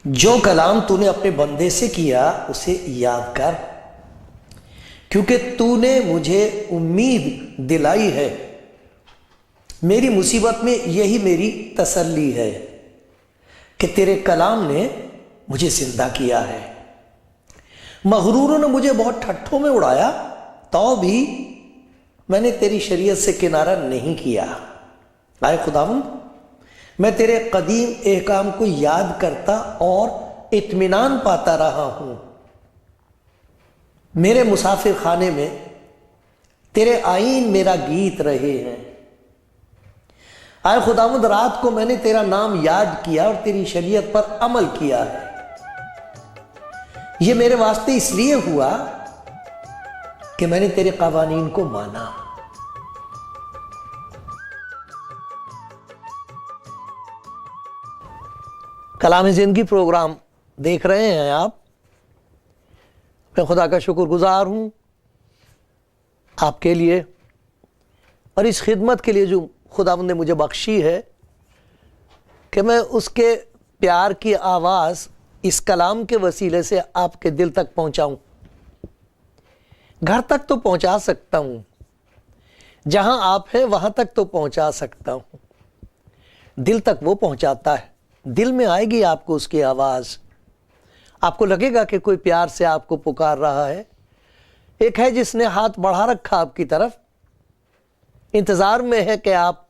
جو کلام تو نے اپنے بندے سے کیا اسے یاد کر، کیونکہ تو نے مجھے امید دلائی ہے۔ میری مصیبت میں یہی میری تسلی ہے کہ تیرے کلام نے مجھے زندہ کیا ہے۔ مغروروں نے مجھے بہت ٹھٹھوں میں اڑایا، تو بھی میں نے تیری شریعت سے کنارہ نہیں کیا۔ اے خداوند، میں تیرے قدیم احکام کو یاد کرتا اور اطمینان پاتا رہا ہوں۔ میرے مسافر خانے میں تیرے آئین میرا گیت رہے ہیں۔ اے خداوند، رات کو میں نے تیرا نام یاد کیا اور تیری شریعت پر عمل کیا ہے۔ یہ میرے واسطے اس لیے ہوا کہ میں نے تیرے قوانین کو مانا۔ کلام زندگی پروگرام دیکھ رہے ہیں آپ، میں خدا کا شکر گزار ہوں آپ کے لیے اور اس خدمت کے لیے جو خداوند نے مجھے بخشی ہے کہ میں اس کے پیار کی آواز اس کلام کے وسیلے سے آپ کے دل تک پہنچاؤں۔ گھر تک تو پہنچا سکتا ہوں، جہاں آپ ہیں وہاں تک تو پہنچا سکتا ہوں، دل تک وہ پہنچاتا ہے۔ دل میں آئے گی آپ کو اس کی آواز، آپ کو لگے گا کہ کوئی پیار سے آپ کو پکار رہا ہے۔ ایک ہے جس نے ہاتھ بڑھا رکھا آپ کی طرف، انتظار میں ہے کہ آپ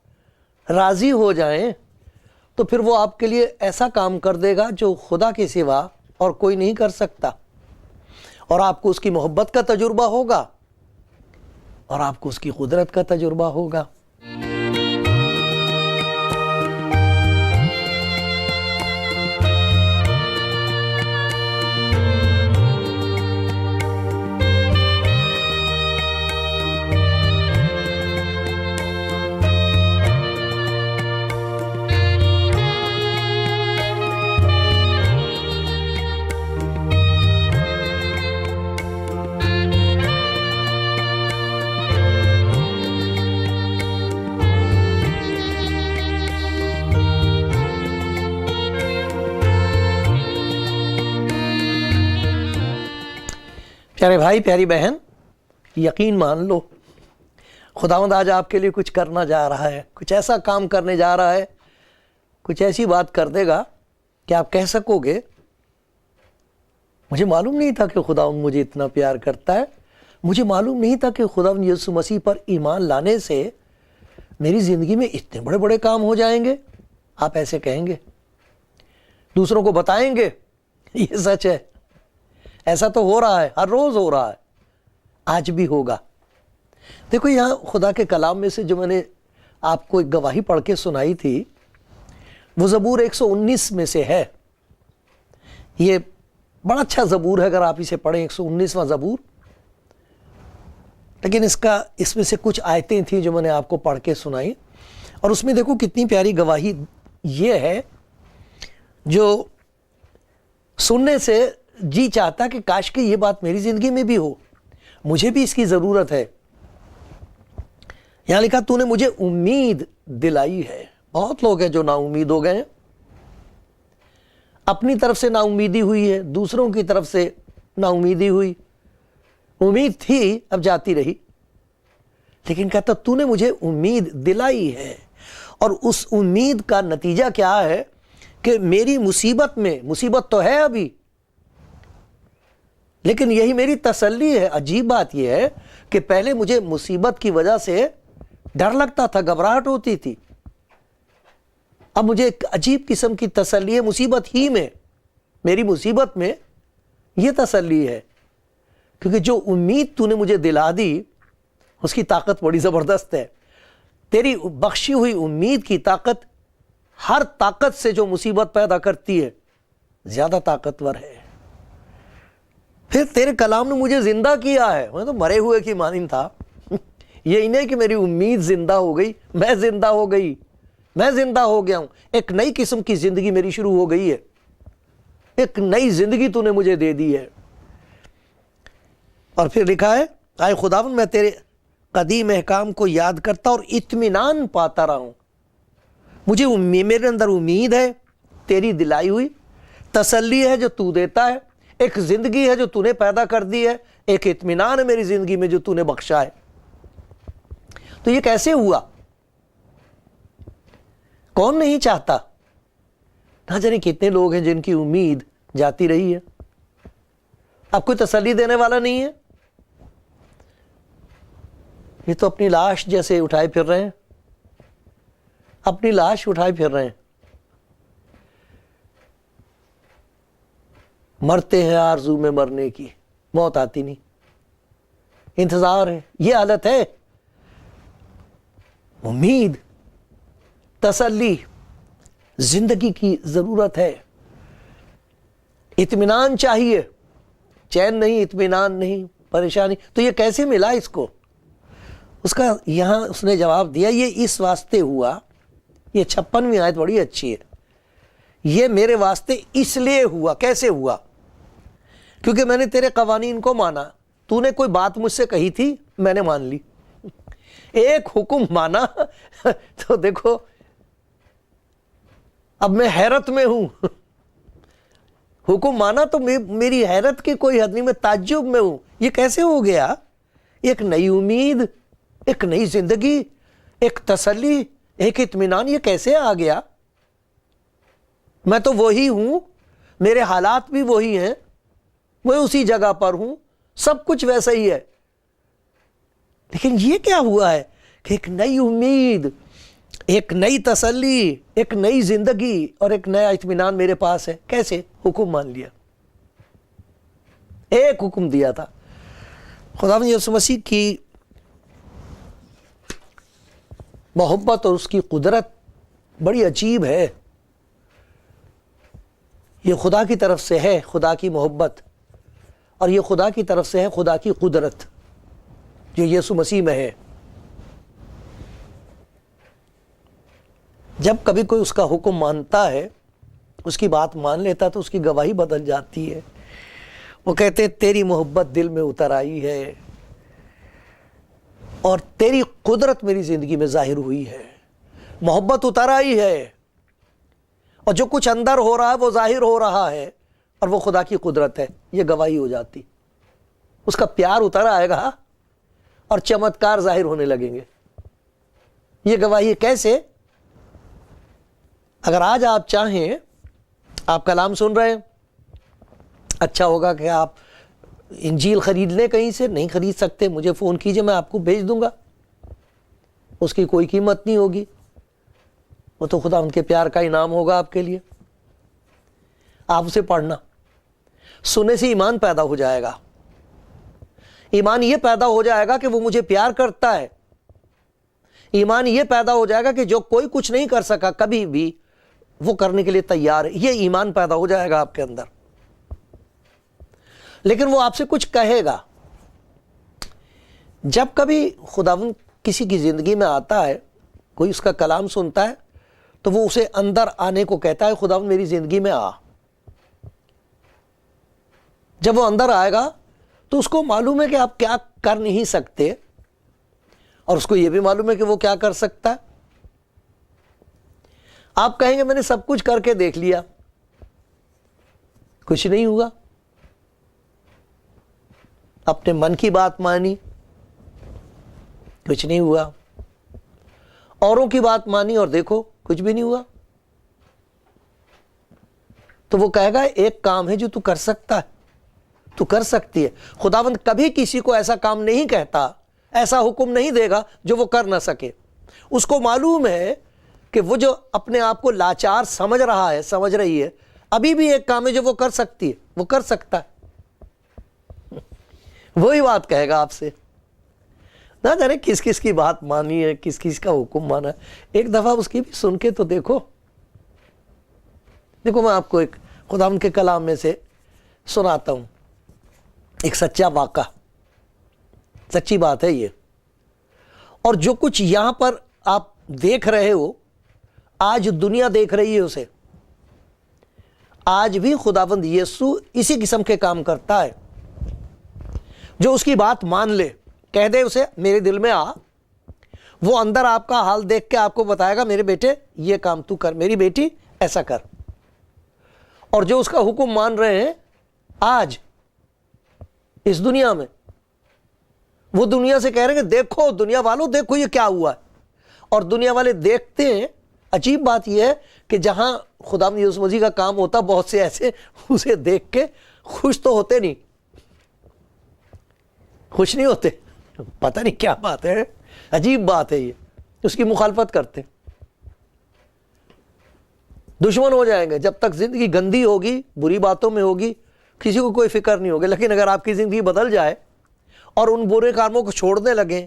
راضی ہو جائیں، تو پھر وہ آپ کے لیے ایسا کام کر دے گا جو خدا کے سوا اور کوئی نہیں کر سکتا، اور آپ کو اس کی محبت کا تجربہ ہوگا اور آپ کو اس کی قدرت کا تجربہ ہوگا۔ پیارے بھائی، پیاری بہن، یقین مان لو خداوند آج آپ کے لیے کچھ کرنا جا رہا ہے، کچھ ایسا کام کرنے جا رہا ہے، کچھ ایسی بات کر دے گا کہ آپ کہہ سکو گے مجھے معلوم نہیں تھا کہ خداوند مجھے اتنا پیار کرتا ہے، مجھے معلوم نہیں تھا کہ خداوند یسوع مسیح پر ایمان لانے سے میری زندگی میں اتنے بڑے بڑے کام ہو جائیں گے۔ آپ ایسے کہیں گے، دوسروں کو بتائیں گے، یہ سچ ہے، ایسا تو ہو رہا ہے، ہر روز ہو رہا ہے، آج بھی ہوگا۔ دیکھو یہاں خدا کے کلام میں سے جو میں نے آپ کو ایک گواہی پڑھ کے سنائی تھی، وہ زبور 119 میں سے ہے۔ یہ بڑا اچھا زبور ہے، اگر آپ اسے پڑھیں، 119واں زبور۔ لیکن اس میں سے کچھ آیتیں تھیں جو میں نے آپ کو پڑھ کے سنائی، اور اس میں دیکھو کتنی پیاری گواہی یہ ہے جو سننے سے جی چاہتا کہ کاش کہ یہ بات میری زندگی میں بھی ہو، مجھے بھی اس کی ضرورت ہے۔ یہاں لکھا تو نے مجھے امید دلائی ہے۔ بہت لوگ ہیں جو نا امید ہو گئے ہیں، اپنی طرف سے نا امیدی ہوئی ہے، دوسروں کی طرف سے نا امیدی ہوئی، امید تھی اب جاتی رہی، لیکن کہتا تو نے مجھے امید دلائی ہے، اور اس امید کا نتیجہ کیا ہے کہ میری مصیبت میں، مصیبت تو ہے ابھی، لیکن یہی میری تسلی ہے۔ عجیب بات یہ ہے کہ پہلے مجھے مصیبت کی وجہ سے ڈر لگتا تھا، گھبراہٹ ہوتی تھی، اب مجھے ایک عجیب قسم کی تسلی ہے مصیبت ہی میں، میری مصیبت میں یہ تسلی ہے، کیونکہ جو امید تو نے مجھے دلا دی اس کی طاقت بڑی زبردست ہے۔ تیری بخشی ہوئی امید کی طاقت ہر طاقت سے جو مصیبت پیدا کرتی ہے زیادہ طاقتور ہے۔ پھر تیرے کلام نے مجھے زندہ کیا ہے، میں تو مرے ہوئے کی مانند تھا، یہی نہیں کہ میری امید زندہ ہو گئی، میں زندہ ہو گئی، میں زندہ ہو گیا ہوں، ایک نئی قسم کی زندگی میری شروع ہو گئی ہے، ایک نئی زندگی تو نے مجھے دے دی ہے۔ اور پھر لکھا ہے اے خداوند میں تیرے قدیم احکام کو یاد کرتا اور اطمینان پاتا رہا ہوں، مجھے میرے اندر امید ہے، تیری دلائی ہوئی تسلی ہے جو تو دیتا ہے، ایک زندگی ہے جو تو نے پیدا کر دی ہے، ایک اطمینان ہے میری زندگی میں جو تو نے بخشا ہے۔ تو یہ کیسے ہوا؟ کون نہیں چاہتا؟ نہ جانے کتنے لوگ ہیں جن کی امید جاتی رہی ہے، اب کوئی تسلی دینے والا نہیں ہے، یہ تو اپنی لاش جیسے اٹھائے پھر رہے ہیں، اپنی لاش اٹھائے پھر رہے ہیں، مرتے ہیں آرزو میں مرنے کی، موت آتی نہیں، انتظار ہے، یہ حالت ہے۔ امید، تسلی، زندگی کی ضرورت ہے، اطمینان چاہیے، چین نہیں، اطمینان نہیں، پریشانی۔ تو یہ کیسے ملا اس کو؟ اس کا یہاں اس نے جواب دیا، یہ اس واسطے ہوا، یہ 56ویں آیت بڑی اچھی ہے، یہ میرے واسطے اس لیے ہوا۔ کیسے ہوا؟ کیونکہ میں نے تیرے قوانین کو مانا، تو نے کوئی بات مجھ سے کہی تھی، میں نے مان لی، ایک حکم مانا تو دیکھو اب میں حیرت میں ہوں، حکم مانا تو میری حیرت کی کوئی حد نہیں، میں تعجب میں ہوں، یہ کیسے ہو گیا؟ ایک نئی امید، ایک نئی زندگی، ایک تسلی، ایک اطمینان، یہ کیسے آ گیا؟ میں تو وہی ہوں، میرے حالات بھی وہی ہیں، میں اسی جگہ پر ہوں، سب کچھ ویسا ہی ہے، لیکن یہ کیا ہوا ہے کہ ایک نئی امید، ایک نئی تسلی، ایک نئی زندگی اور ایک نیا اطمینان میرے پاس ہے۔ کیسے؟ حکم مان لیا، ایک حکم دیا تھا۔ خداوند یسوع مسیح کی محبت اور اس کی قدرت بڑی عجیب ہے، یہ خدا کی طرف سے ہے، خدا کی محبت، اور یہ خدا کی طرف سے ہے، خدا کی قدرت جو یسوع مسیح میں ہے۔ جب کبھی کوئی اس کا حکم مانتا ہے، اس کی بات مان لیتا تو اس کی گواہی بدل جاتی ہے، وہ کہتے ہیں تیری محبت دل میں اتر آئی ہے اور تیری قدرت میری زندگی میں ظاہر ہوئی ہے، محبت اتر آئی ہے، اور جو کچھ اندر ہو رہا ہے وہ ظاہر ہو رہا ہے، اور وہ خدا کی قدرت ہے، یہ گواہی ہو جاتی، اس کا پیار اتر آئے گا اور چمتکار ظاہر ہونے لگیں گے۔ یہ گواہی کیسے؟ اگر آج آپ چاہیں، آپ کلام سن رہے ہیں، اچھا ہوگا کہ آپ انجیل خرید لیں، کہیں سے نہیں خرید سکتے مجھے فون کیجئے، میں آپ کو بھیج دوں گا، اس کی کوئی قیمت نہیں ہوگی، وہ تو خدا ان کے پیار کا انعام ہوگا آپ کے لیے۔ آپ اسے پڑھنا، سننے سے ایمان پیدا ہو جائے گا، ایمان یہ پیدا ہو جائے گا کہ وہ مجھے پیار کرتا ہے، ایمان یہ پیدا ہو جائے گا کہ جو کوئی کچھ نہیں کر سکا کبھی بھی، وہ کرنے کے لیے تیار ہے، یہ ایمان پیدا ہو جائے گا آپ کے اندر۔ لیکن وہ آپ سے کچھ کہے گا۔ جب کبھی خداوند کسی کی زندگی میں آتا ہے، کوئی اس کا کلام سنتا ہے، تو وہ اسے اندر آنے کو کہتا ہے، خداوند میری زندگی میں آ۔ جب وہ اندر آئے گا تو اس کو معلوم ہے کہ آپ کیا کر نہیں سکتے، اور اس کو یہ بھی معلوم ہے کہ وہ کیا کر سکتا ہے۔ آپ کہیں گے میں نے سب کچھ کر کے دیکھ لیا، کچھ نہیں ہوا، اپنے من کی بات مانی، کچھ نہیں ہوا، اوروں کی بات مانی اور دیکھو کچھ بھی نہیں ہوا۔ تو وہ کہے گا ایک کام ہے جو تو کر سکتا ہے، تو کر سکتی ہے۔ خداوند کبھی کسی کو ایسا کام نہیں کہتا، ایسا حکم نہیں دے گا جو وہ کر نہ سکے۔ اس کو معلوم ہے کہ وہ جو اپنے آپ کو لاچار سمجھ رہا ہے، سمجھ رہی ہے، ابھی بھی ایک کام ہے جو وہ کر سکتی ہے، وہ کر سکتا ہے۔ وہی بات کہے گا آپ سے، نہ جانے کس کس کی بات مانی ہے، کس کس کا حکم مانا ہے، ایک دفعہ اس کی بھی سن کے تو دیکھو۔ میں آپ کو ایک خداوند کے کلام میں سے سناتا ہوں۔ ایک سچا واقعہ، سچی بات ہے یہ. اور جو کچھ یہاں پر آپ دیکھ رہے ہو آج دنیا دیکھ رہی ہے اسے. آج بھی خداوند یسوع اسی قسم کے کام کرتا ہے. جو اس کی بات مان لے، کہہ دے اسے میرے دل میں آ، وہ اندر آپ کا حال دیکھ کے آپ کو بتائے گا میرے بیٹے یہ کام تو کر، میری بیٹی ایسا کر. اور جو اس کا حکم مان رہے ہیں آج اس دنیا میں، وہ دنیا سے کہہ رہے ہیں کہ دیکھو دنیا والوں، دیکھو یہ کیا ہوا ہے. اور دنیا والے دیکھتے ہیں. عجیب بات یہ ہے کہ جہاں خداوند یسوع مسیح کا کام ہوتا بہت سے ایسے اسے دیکھ کے خوش تو ہوتے نہیں، خوش نہیں ہوتے. پتہ نہیں کیا بات ہے، عجیب بات ہے یہ. اس کی مخالفت کرتے، دشمن ہو جائیں گے. جب تک زندگی گندی ہوگی، بری باتوں میں ہوگی، کسی کو کوئی فکر نہیں ہوگی. لیکن اگر آپ کی زندگی بدل جائے اور ان برے کاموں کو چھوڑنے لگیں،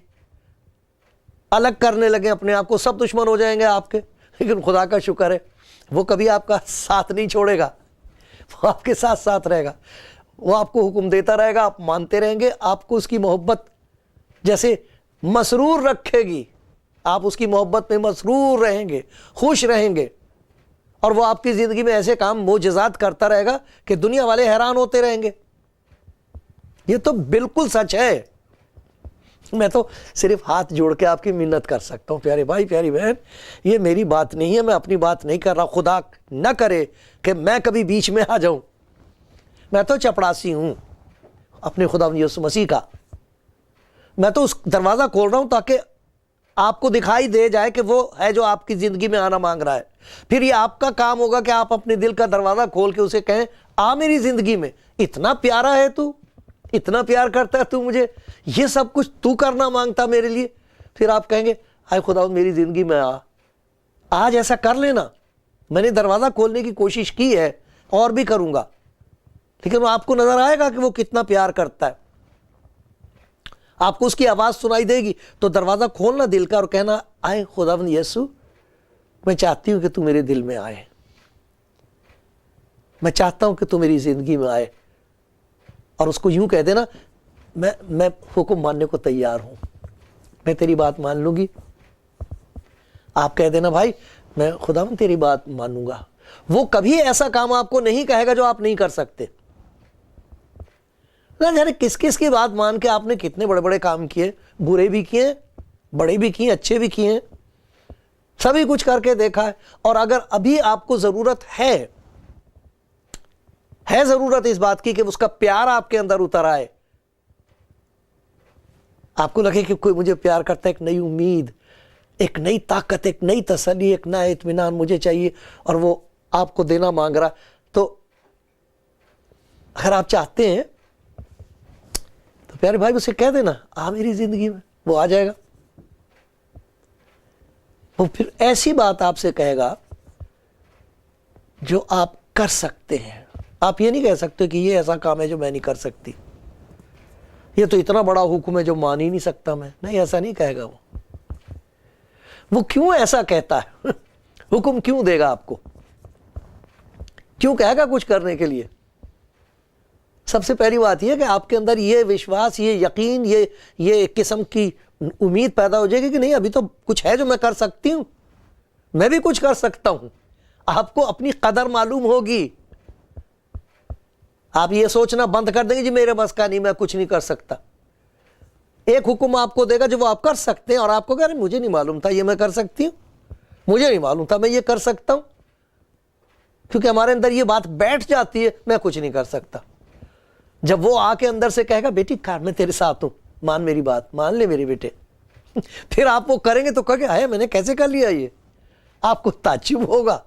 الگ کرنے لگیں اپنے آپ کو، سب دشمن ہو جائیں گے آپ کے. لیکن خدا کا شکر ہے وہ کبھی آپ کا ساتھ نہیں چھوڑے گا، وہ آپ کے ساتھ ساتھ رہے گا. وہ آپ کو حکم دیتا رہے گا، آپ مانتے رہیں گے. آپ کو اس کی محبت جیسے مسرور رکھے گی، آپ اس کی محبت میں مسرور رہیں گے، خوش رہیں گے. اور وہ آپ کی زندگی میں ایسے کام معجزات کرتا رہے گا کہ دنیا والے حیران ہوتے رہیں گے. یہ تو بالکل سچ ہے. میں تو صرف ہاتھ جوڑ کے آپ کی منت کر سکتا ہوں، پیارے بھائی پیاری بہن، یہ میری بات نہیں ہے، میں اپنی بات نہیں کر رہا. خدا نہ کرے کہ میں کبھی بیچ میں آ جاؤں. میں تو چپڑاسی ہوں اپنے خداوند یسوع مسیح کا. میں تو اس دروازہ کھول رہا ہوں تاکہ آپ کو دکھائی دے جائے کہ وہ ہے جو آپ کی زندگی میں آنا مانگ رہا ہے. پھر یہ آپ کا کام ہوگا کہ آپ اپنے دل کا دروازہ کھول کے اسے کہیں آ میری زندگی میں. اتنا پیارا ہے تو، اتنا پیار کرتا ہے تو مجھے، یہ سب کچھ تو کرنا مانگتا میرے لیے. پھر آپ کہیں گے ہائے خداوند میری زندگی میں آ. آج ایسا کر لینا. میں نے دروازہ کھولنے کی کوشش کی ہے اور بھی کروں گا، لیکن وہ آپ کو نظر آئے گا کہ وہ کتنا پیار کرتا ہے. آپ کو اس کی آواز سنائی دے گی تو دروازہ کھولنا دل کا اور کہنا آئے خداوند یسوع، میں چاہتی ہوں کہ تو میرے دل میں آئے، میں چاہتا ہوں کہ تو میری زندگی میں آئے. اور اس کو یوں کہہ دینا میں حکم ماننے کو تیار ہوں، میں تیری بات مان لوں گی. آپ کہہ دینا بھائی میں خداوند تیری بات مانوں گا. وہ کبھی ایسا کام آپ کو نہیں کہے گا جو آپ نہیں کر سکتے. نہ جانے کس کس کی بات مان کے آپ نے کتنے بڑے بڑے کام کیے، برے بھی کیے، بڑے بھی کیے، اچھے بھی کیے، سبھی کچھ کر کے دیکھا ہے. اور اگر ابھی آپ کو ضرورت ہے ضرورت اس بات کی کہ اس کا پیار آپ کے اندر اتر آئے، آپ کو لگے کہ کوئی مجھے پیار کرتا ہے، ایک نئی امید، ایک نئی طاقت، ایک نئی تسلی، ایک نیا اطمینان مجھے چاہیے، اور وہ آپ کو دینا مانگ رہا، تو اگر آپ چاہتے ہیں تو پیارے بھائی اسے کہہ دینا آ میری زندگی میں. وہ آ جائے گا. وہ پھر ایسی بات آپ سے کہے گا جو آپ کر سکتے ہیں. آپ یہ نہیں کہہ سکتے کہ یہ ایسا کام ہے جو میں نہیں کر سکتی، یہ تو اتنا بڑا حکم ہے جو مان ہی نہیں سکتا میں. نہیں، ایسا نہیں کہے گا. وہ کیوں ایسا کہتا ہے؟ حکم کیوں دے گا آپ کو؟ کیوں کہے گا کچھ کرنے کے لیے؟ سب سے پہلی بات یہ کہ آپ کے اندر یہ وشواس، یہ یقین، یہ ایک قسم کی امید پیدا ہو جائے گی کہ نہیں ابھی تو کچھ ہے جو میں کر سکتی ہوں، میں بھی کچھ کر سکتا ہوں. آپ کو اپنی قدر معلوم ہوگی. آپ یہ سوچنا بند کر دیں گے جی میرے بس کا نہیں، میں کچھ نہیں کر سکتا. ایک حکم آپ کو دے گا جو وہ آپ کر سکتے ہیں، اور آپ کو کہہ رہے مجھے نہیں معلوم تھا یہ میں کر سکتی ہوں، مجھے نہیں معلوم تھا میں یہ کر سکتا ہوں. کیونکہ ہمارے اندر یہ بات بیٹھ جاتی ہے میں کچھ نہیں کر سکتا. جب وہ آ کے اندر سے کہے گا بیٹی کر میں تیرے ساتھ ہوں، مان میری بات، مان لے میرے بیٹے، پھر آپ وہ کریں گے تو کہے گا میں نے کیسے کر لیا یہ. آپ کو تعجب ہوگا.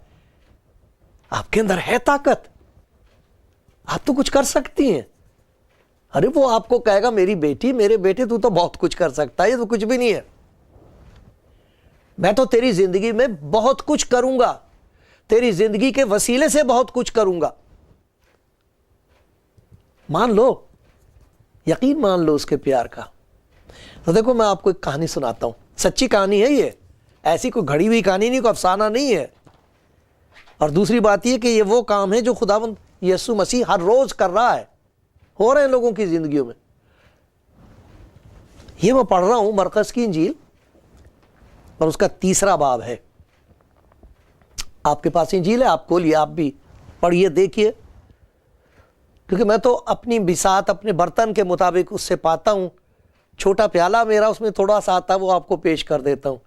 آپ کے اندر ہے طاقت، آپ تو کچھ کر سکتی ہیں. ارے وہ آپ کو کہے گا میری بیٹی، میرے بیٹے تو بہت کچھ کر سکتا ہے، یہ تو کچھ بھی نہیں ہے. میں تو تیری زندگی میں بہت کچھ کروں گا، تیری زندگی کے وسیلے سے بہت کچھ کروں گا. مان لو، یقین مان لو اس کے پیار کا. تو دیکھو میں آپ کو ایک کہانی سناتا ہوں، سچی کہانی ہے یہ، ایسی کوئی گھڑی ہوئی کہانی نہیں، کوئی افسانہ نہیں ہے. اور دوسری بات یہ کہ یہ وہ کام ہے جو خداوند یسوع مسیح ہر روز کر رہا ہے. ہو رہے ہیں لوگوں کی زندگیوں میں. یہ میں پڑھ رہا ہوں مرقس کی انجیل اور اس کا 3 باب ہے. آپ کے پاس انجیل ہے, آپ کھولیے, آپ بھی پڑھیے, دیکھیے, کیونکہ میں تو اپنی بساط اپنے برتن کے مطابق اس سے پاتا ہوں. چھوٹا پیالہ میرا, اس میں تھوڑا سا آتا ہے, وہ آپ کو پیش کر دیتا ہوں.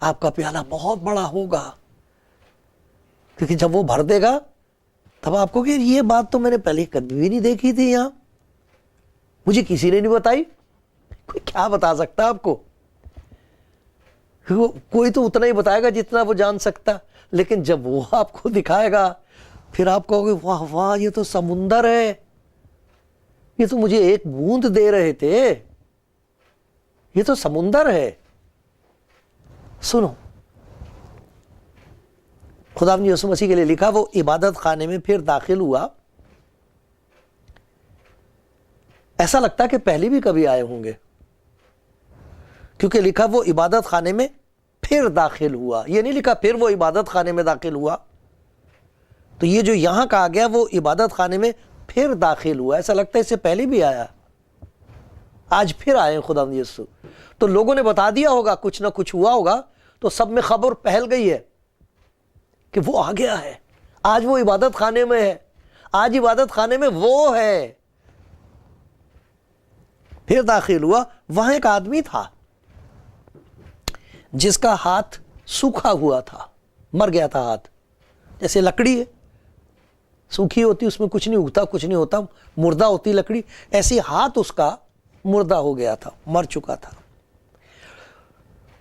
آپ کا پیالہ بہت بڑا ہوگا, کیونکہ جب وہ بھر دے گا تب آپ کو کہ یہ بات تو میں نے پہلے کبھی بھی نہیں دیکھی تھی, یہاں مجھے کسی نے نہیں بتائی. کوئی کیا بتا سکتا آپ کو؟ کوئی تو اتنا ہی بتائے گا جتنا وہ جان سکتا, لیکن جب وہ آپ کو دکھائے گا پھر آپ کہو گے واہ واہ, یہ تو سمندر ہے, یہ تو مجھے ایک بوند دے رہے تھے, یہ تو سمندر ہے. سنو, خدا نے یسوع مسیح کے لیے لکھا, وہ عبادت خانے میں پھر داخل ہوا. ایسا لگتا کہ پہلے بھی کبھی آئے ہوں گے, کیونکہ لکھا وہ عبادت خانے میں پھر داخل ہوا, یہ نہیں لکھا پھر وہ عبادت خانے میں داخل ہوا. تو یہ جو یہاں کہا گیا وہ عبادت خانے میں پھر داخل ہوا, ایسا لگتا ہے اس سے پہلے بھی آیا, آج پھر آئے خدا یسوع. تو لوگوں نے بتا دیا ہوگا, کچھ نہ کچھ ہوا ہوگا, تو سب میں خبر پھیل گئی ہے کہ وہ آ گیا ہے, آج وہ عبادت خانے میں ہے, آج عبادت خانے میں وہ ہے. پھر داخل ہوا, وہاں ایک آدمی تھا جس کا ہاتھ سوکھا ہوا تھا, مر گیا تھا ہاتھ. جیسے لکڑی ہے, سوکھی ہوتی, اس میں کچھ نہیں اگتا, کچھ نہیں ہوتا, مردہ ہوتی لکڑی, ایسی ہاتھ اس کا مردہ ہو گیا تھا, مر چکا تھا.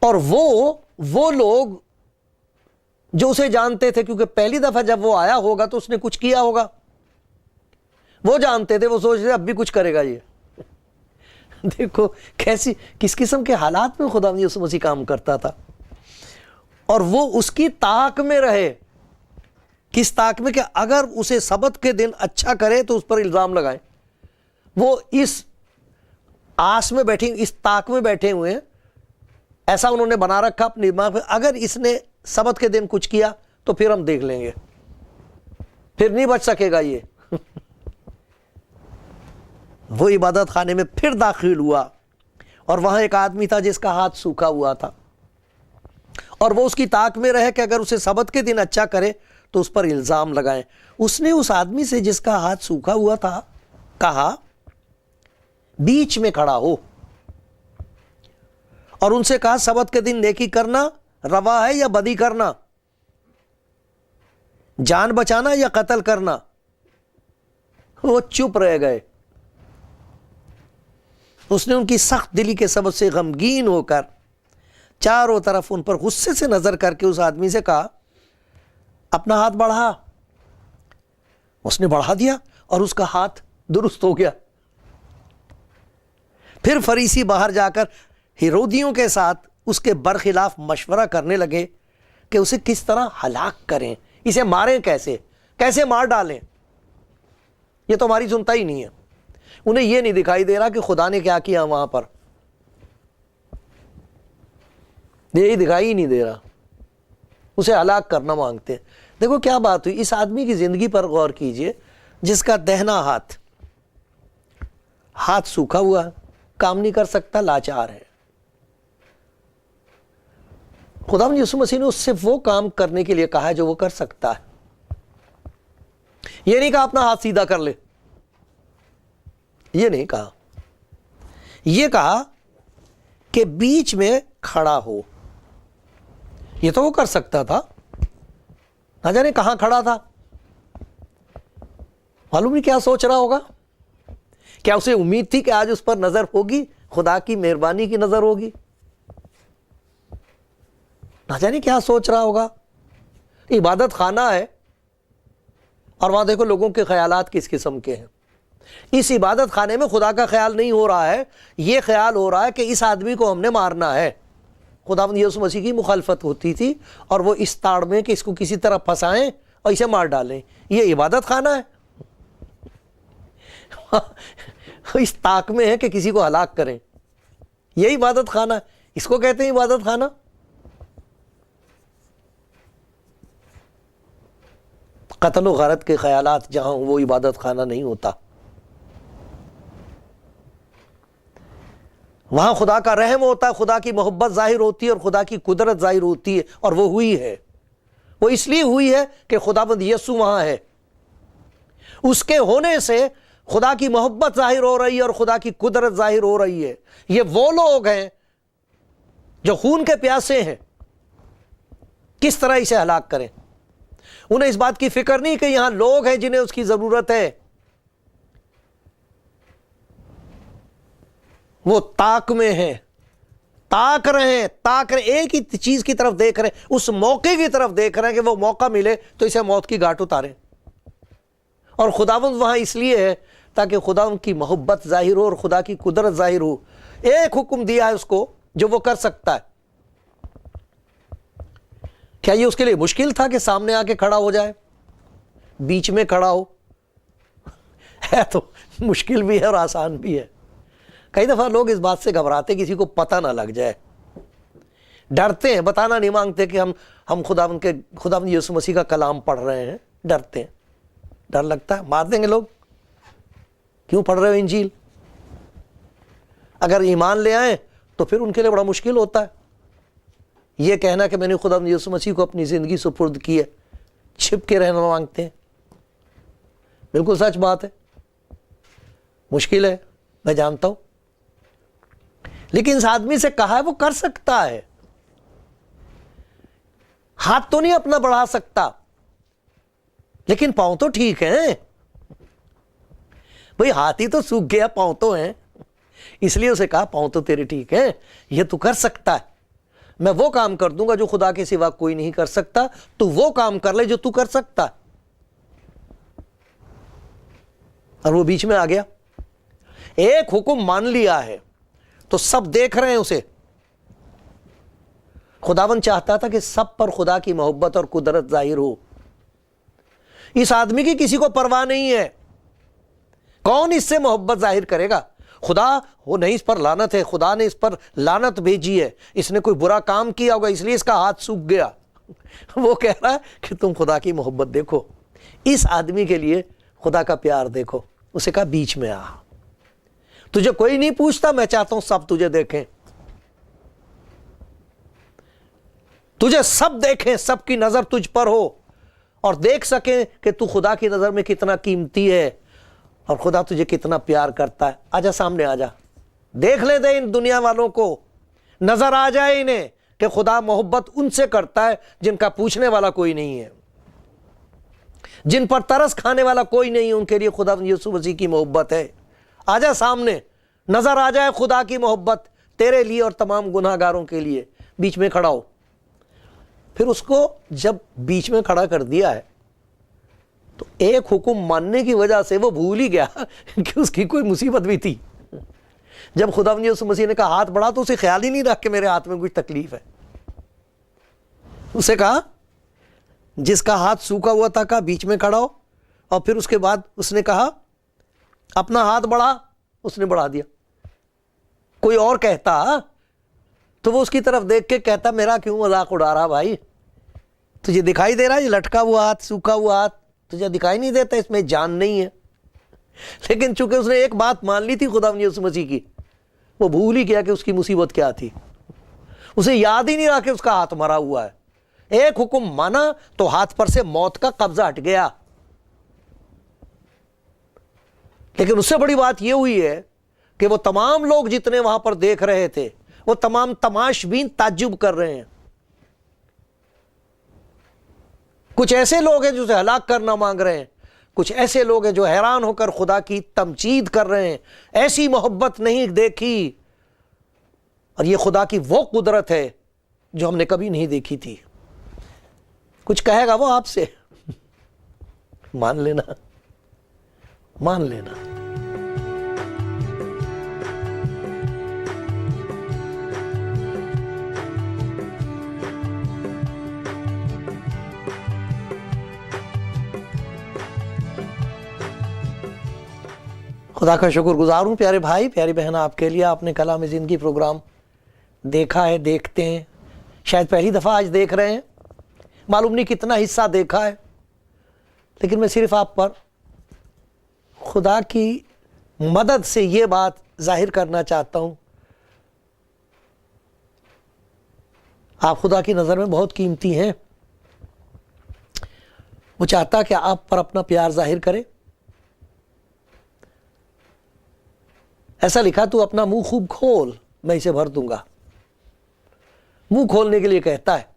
اور وہ لوگ جو اسے جانتے تھے, کیونکہ پہلی دفعہ جب وہ آیا ہوگا تو اس نے کچھ کیا ہوگا, وہ جانتے تھے, وہ سوچ رہے اب بھی کچھ کرے گا یہ. دیکھو کیسی کس قسم کے حالات میں خدا یسوع مسیح کام کرتا تھا. اور وہ اس کی طاق میں رہے. کس طاق میں؟ کہ اگر اسے سبت کے دن اچھا کرے تو اس پر الزام لگائیں. وہ اس آس میں بیٹھے, اس طاق میں بیٹھے ہوئے ہیں, ایسا انہوں نے بنا رکھا اپنے دماغ میں, اگر اس نے سبت کے دن کچھ کیا تو پھر ہم دیکھ لیں گے, پھر نہیں بچ سکے گا یہ. وہ عبادت خانے میں پھر داخل ہوا, اور وہاں ایک آدمی تھا جس کا ہاتھ سوکھا ہوا تھا, اور وہ اس کی طاق میں رہے کہ اگر اسے سبت کے دن اچھا کرے تو اس پر الزام لگائیں. اس نے اس آدمی سے جس کا ہاتھ سوکھا ہوا تھا کہا بیچ میں کھڑا ہو, اور ان سے کہا سبت کے دن نیکی کرنا روا ہے یا بدی کرنا, جان بچانا یا قتل کرنا. وہ چپ رہ گئے. اس نے ان کی سخت دلی کے سبب سے غمگین ہو کر چاروں طرف ان پر غصے سے نظر کر کے اس آدمی سے کہا اپنا ہاتھ بڑھا. اس نے بڑھا دیا اور اس کا ہاتھ درست ہو گیا. پھر فریسی باہر جا کر ہیرودیوں کے ساتھ اس کے برخلاف مشورہ کرنے لگے کہ اسے کس طرح ہلاک کریں, اسے ماریں, کیسے مار ڈالیں. یہ تو ہماری سنتا ہی نہیں ہے. انہیں یہ نہیں دکھائی دے رہا کہ خدا نے کیا کیا وہاں پر, یہی دکھائی ہی نہیں دے رہا, اسے ہلاک کرنا مانگتے ہیں. دیکھو کیا بات ہوئی, اس آدمی کی زندگی پر غور کیجئے, جس کا دہنا ہاتھ سوکھا ہوا, کام نہیں کر سکتا, لاچار ہے. خدا یسوع مسیح نے اس سے وہ کام کرنے کے لیے کہا ہے جو وہ کر سکتا ہے. یہ نہیں کہا اپنا ہاتھ سیدھا کر لے, یہ نہیں کہا. یہ کہا کہ بیچ میں کھڑا ہو. یہ تو وہ کر سکتا تھا, نہ جانے کہاں کھڑا تھا, معلوم نہیں کیا سوچ رہا ہوگا. کیا اسے امید تھی کہ آج اس پر نظر ہوگی, خدا کی مہربانی کی نظر ہوگی؟ نہ جانے کیا سوچ رہا ہوگا. عبادت خانہ ہے, اور وہاں دیکھو لوگوں کے خیالات کس قسم کے ہیں. اس عبادت خانے میں خدا کا خیال نہیں ہو رہا ہے, یہ خیال ہو رہا ہے کہ اس آدمی کو ہم نے مارنا ہے. خداوند یسوع مسیح کی مخالفت ہوتی تھی, اور وہ اس تاڑ میں کہ اس کو کسی طرح پھنسائیں اور اسے مار ڈالیں. یہ عبادت خانہ ہے. اس طاق میں ہے کہ کسی کو ہلاک کریں, یہ عبادت خانہ ہے. اس کو کہتے ہیں عبادت خانہ. قتل و غارت کے خیالات جہاں وہ عبادت خانہ نہیں ہوتا. وہاں خدا کا رحم ہوتا ہے، خدا کی محبت ظاہر ہوتی ہے اور خدا کی قدرت ظاہر ہوتی ہے، اور وہ ہوئی ہے۔ وہ اس لیے ہوئی ہے کہ خداوند یسوع وہاں ہے، اس کے ہونے سے خدا کی محبت ظاہر ہو رہی ہے اور خدا کی قدرت ظاہر ہو رہی ہے۔ یہ وہ لوگ ہیں جو خون کے پیاسے ہیں، کس طرح اسے ہلاک کریں؟ انہیں اس بات کی فکر نہیں کہ یہاں لوگ ہیں جنہیں اس کی ضرورت ہے، وہ تاک میں ہیں، تاک رہے ہیں، ایک ہی چیز کی طرف دیکھ رہے ہیں، اس موقع کی طرف دیکھ رہے ہیں کہ وہ موقع ملے تو اسے موت کی گھاٹ اتاریں۔ اور خداوند وہاں اس لیے ہے تاکہ خداوند کی محبت ظاہر ہو اور خدا کی قدرت ظاہر ہو۔ ایک حکم دیا ہے اس کو جو وہ کر سکتا ہے۔ کیا یہ اس کے لیے مشکل تھا کہ سامنے آ کے کھڑا ہو جائے، بیچ میں کھڑا ہو؟ ہے تو مشکل بھی ہے اور آسان بھی ہے۔ کئی دفعہ لوگ اس بات سے گھبراتے کسی کو پتہ نہ لگ جائے، ڈرتے ہیں، بتانا نہیں مانگتے کہ ہم خداوند یسوع مسیح کا کلام پڑھ رہے ہیں، ڈرتے ہیں، ڈر لگتا ہے، مار دیں گے لوگ، کیوں پڑھ رہے ہو انجیل؟ اگر ایمان لے آئیں تو پھر ان کے لیے بڑا مشکل ہوتا ہے یہ کہنا کہ میں نے خداوند یسوع مسیح کو اپنی زندگی سپرد کی ہے، چھپ کے رہنا مانگتے ہیں۔ بالکل سچ بات ہے، مشکل ہے، میں جانتا ہوں، لیکن اس آدمی سے کہا ہے وہ کر سکتا ہے۔ ہاتھ تو نہیں اپنا بڑھا سکتا، لیکن پاؤں تو ٹھیک ہیں۔ بھئی ہاتھ ہی تو سوکھ گیا، پاؤں تو ہیں، اس لیے اسے کہا پاؤں تو تیرے ٹھیک ہیں، یہ تو کر سکتا ہے، میں وہ کام کر دوں گا جو خدا کے سوا کوئی نہیں کر سکتا، تو وہ کام کر لے جو تو کر سکتا ہے۔ اور وہ بیچ میں آ گیا، ایک حکم مان لیا ہے تو سب دیکھ رہے ہیں اسے۔ خداوند چاہتا تھا کہ سب پر خدا کی محبت اور قدرت ظاہر ہو۔ اس آدمی کی کسی کو پرواہ نہیں ہے، کون اس سے محبت ظاہر کرے گا؟ خدا وہ نہیں، اس پر لعنت ہے، خدا نے اس پر لعنت بھیجی ہے، اس نے کوئی برا کام کیا ہوگا اس لیے اس کا ہاتھ سوکھ گیا۔ وہ کہہ رہا ہے کہ تم خدا کی محبت دیکھو، اس آدمی کے لیے خدا کا پیار دیکھو۔ اسے کہا بیچ میں آ، تجھے کوئی نہیں پوچھتا، میں چاہتا ہوں سب تجھے دیکھیں، تجھے سب دیکھیں، سب کی نظر تجھ پر ہو اور دیکھ سکیں کہ تو خدا کی نظر میں کتنا قیمتی ہے اور خدا تجھے کتنا پیار کرتا ہے۔ آجا سامنے آجا، دیکھ لے دے ان دنیا والوں کو، نظر آ جائے انہیں کہ خدا محبت ان سے کرتا ہے جن کا پوچھنے والا کوئی نہیں ہے، جن پر ترس کھانے والا کوئی نہیں ہے، ان کے لیے خدا یسوع مسیح کی محبت ہے۔ آجا سامنے، نظر آ جائے خدا کی محبت تیرے لیے اور تمام گناہ گاروں کے لیے۔ بیچ میں کھڑا ہو۔ پھر اس کو جب بیچ میں کھڑا کر دیا ہے تو ایک حکم ماننے کی وجہ سے وہ بھول ہی گیا کہ اس کی کوئی مصیبت بھی تھی۔ جب خداوند یسوع مسیح نے کہا ہاتھ بڑھا تو اسے خیال ہی نہیں رکھ کہ میرے ہاتھ میں کچھ تکلیف ہے۔ اسے کہا جس کا ہاتھ سوکھا ہوا تھا کہا بیچ میں کھڑا ہو، اور پھر اس کے بعد اس نے کہا اپنا ہاتھ بڑھا، اس نے بڑھا دیا۔ کوئی اور کہتا تو وہ اس کی طرف دیکھ کے کہتا میرا کیوں مذاق اڑا رہا بھائی، تجھے دکھائی دے رہا ہے یہ لٹکا ہوا ہاتھ، سوکھا ہوا ہاتھ تجھے دکھائی نہیں دیتا، اس میں جان نہیں ہے؟ لیکن چونکہ اس نے ایک بات مان لی تھی خداوند یسوع مسیح کی، وہ بھول ہی گیا کہ اس کی مصیبت کیا تھی، اسے یاد ہی نہیں رہا کہ اس کا ہاتھ مرا ہوا ہے۔ ایک حکم مانا تو ہاتھ پر سے موت کا قبضہ ہٹ گیا۔ لیکن اس سے بڑی بات یہ ہوئی ہے کہ وہ تمام لوگ جتنے وہاں پر دیکھ رہے تھے، وہ تمام تماش بین تعجب کر رہے ہیں۔ کچھ ایسے لوگ ہیں جو اسے ہلاک کرنا مانگ رہے ہیں، کچھ ایسے لوگ ہیں جو حیران ہو کر خدا کی تمجید کر رہے ہیں، ایسی محبت نہیں دیکھی، اور یہ خدا کی وہ قدرت ہے جو ہم نے کبھی نہیں دیکھی تھی۔ کچھ کہے گا وہ آپ سے، مان لینا، مان لینا۔ خدا کا شکر گزار ہوں پیارے بھائی، پیاری بہن، آپ کے لیے آپ نے کلام زندگی پروگرام دیکھا ہے، دیکھتے ہیں، شاید پہلی دفعہ آج دیکھ رہے ہیں، معلوم نہیں کتنا حصہ دیکھا ہے، لیکن میں صرف آپ پر خدا کی مدد سے یہ بات ظاہر کرنا چاہتا ہوں آپ خدا کی نظر میں بہت قیمتی ہیں. وہ چاہتا کہ آپ پر اپنا پیار ظاہر کرے. ایسا لکھا تو اپنا منہ خوب کھول میں اسے بھر دوں گا. منہ کھولنے کے لیے کہتا ہے.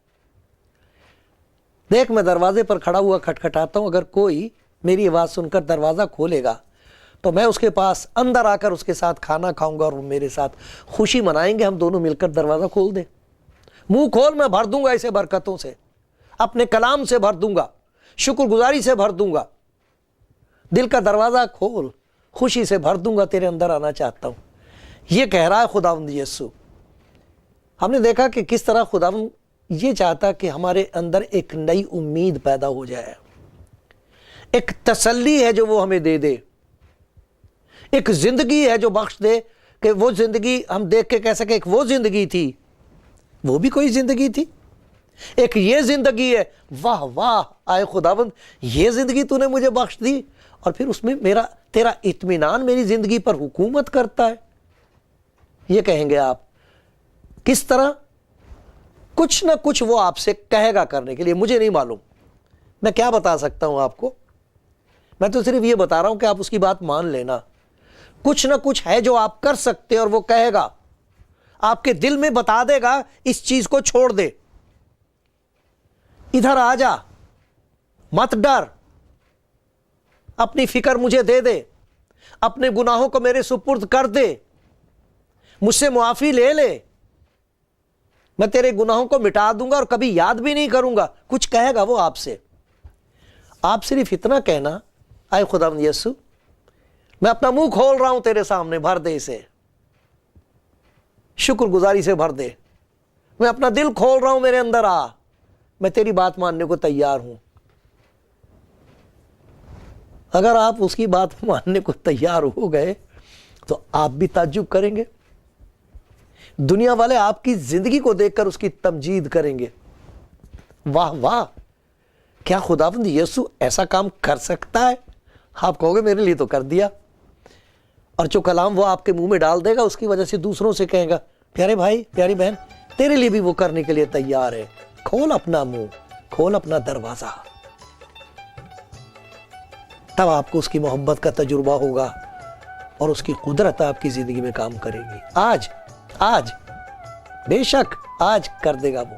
دیکھ میں دروازے پر کھڑا ہوا کھٹکھٹاتا ہوں, اگر کوئی میری آواز سن کر دروازہ کھولے گا تو میں اس کے پاس اندر آ کر اس کے ساتھ کھانا کھاؤں گا اور وہ میرے ساتھ خوشی منائیں گے, ہم دونوں مل کر دروازہ کھول دیں. منہ کھول میں بھر دوں گا اسے برکتوں سے, اپنے کلام سے بھر دوں گا, شکر گزاری سے بھر دوں گا. دل کا دروازہ کھول, خوشی سے بھر دوں گا, تیرے اندر آنا چاہتا ہوں. یہ کہہ رہا ہے خداوند یسوع. ہم نے دیکھا کہ کس طرح خداوند یہ چاہتا کہ ہمارے اندر ایک نئی امید پیدا ہو جائے, ایک تسلی ہے جو وہ ہمیں دے دے, ایک زندگی ہے جو بخش دے کہ وہ زندگی ہم دیکھ کے کہہ سکے ایک وہ زندگی تھی, وہ بھی کوئی زندگی تھی, ایک یہ زندگی ہے, واہ واہ آئے خداوند یہ زندگی تو نے مجھے بخش دی, اور پھر اس میں تیرا اطمینان میری زندگی پر حکومت کرتا ہے. یہ کہیں گے آپ کس طرح؟ کچھ نہ کچھ وہ آپ سے کہے گا کرنے کے لیے, مجھے نہیں معلوم, میں کیا بتا سکتا ہوں آپ کو. میں تو صرف یہ بتا رہا ہوں کہ آپ اس کی بات مان لینا. کچھ نہ کچھ ہے جو آپ کر سکتے اور وہ کہے گا, آپ کے دل میں بتا دے گا اس چیز کو چھوڑ دے, ادھر آ جا, مت ڈر, اپنی فکر مجھے دے دے, اپنے گناہوں کو میرے سپرد کر دے, مجھ سے معافی لے لے, میں تیرے گناہوں کو مٹا دوں گا اور کبھی یاد بھی نہیں کروں گا. کچھ کہے گا وہ آپ سے. آپ صرف اتنا کہنا, آئے خداوند یسوع میں اپنا منہ کھول رہا ہوں تیرے سامنے, بھر دے اسے, شکر گزاری سے بھر دے. میں اپنا دل کھول رہا ہوں, میرے اندر آ, میں تیری بات ماننے کو تیار ہوں. اگر آپ اس کی بات ماننے کو تیار ہو گئے تو آپ بھی تعجب کریں گے. دنیا والے آپ کی زندگی کو دیکھ کر اس کی تمجید کریں گے. واہ واہ, کیا خداوند یسوع ایسا کام کر سکتا ہے؟ آپ کہو گے میرے لیے تو کر دیا. اور جو کلام وہ آپ کے منہ میں ڈال دے گا اس کی وجہ سے دوسروں سے کہے گا پیارے بھائی پیاری بہن تیرے لیے بھی وہ کرنے کے لیے تیار ہے. کھول اپنا منہ, کھول اپنا دروازہ, تب آپ کو اس کی محبت کا تجربہ ہوگا اور اس کی قدرت آپ کی زندگی میں کام کرے گی. آج بے شک آج کر دے گا وہ.